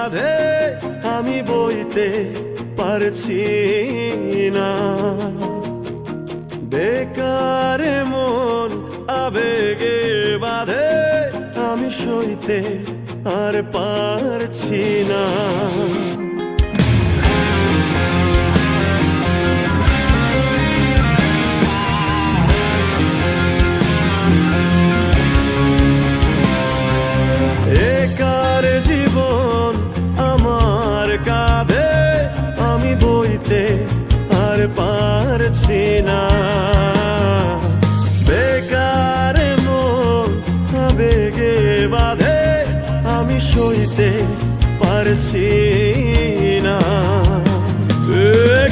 বাঁধে আমি বইতে পারছি না। বেকার মন আবেগে বাঁধে আমি সইতে আর পারছি না। বেকার জীবন আমার কাঁধে আমি বইতে আর পারছি না। বেকার মন আবেগে বাঁধে আমি সইতে পারছি না।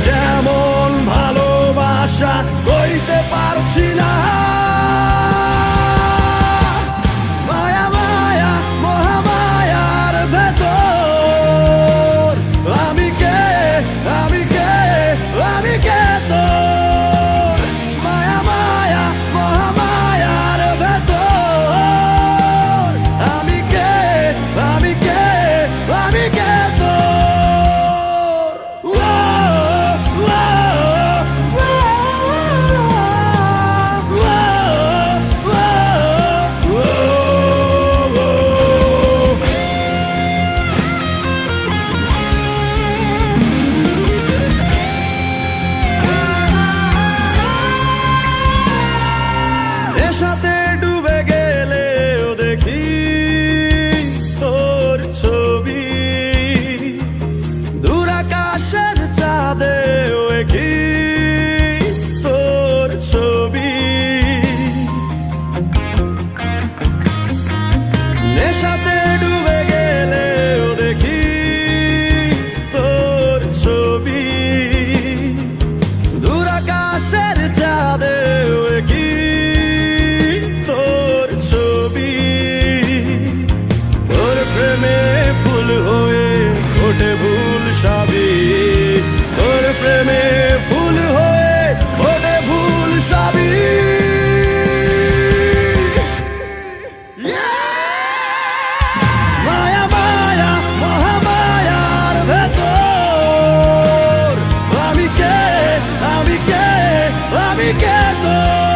কেমন ভালোবাসা কইতে পারছি না। মায়া মায়া মহামায়ার ভেতর আমি কে আমি কে আমি কে তোর। মায়া মায়া মহামায়ার ভেতর আমি কে আমি কে আমি কে তোর। নেশাতে ডুবে গেলেও দেখি তোর ছবি, দূর আকাশের চাঁদেও কি তোর ছবি। নেশাতে ডুবে গেলেও দেখি তোর ছবি, দূর আকাশের চাঁদেও কি তোর ছবি। তোর প্রেমে ফুল হয়ে ফোটে ভুল সবই, তোর প্রেমে ফুল হয়ে ফোটে ভুল সবই। মায়া মায়া মহামায়ার ভেতর আমি কে আমি কে আমি কে তোর।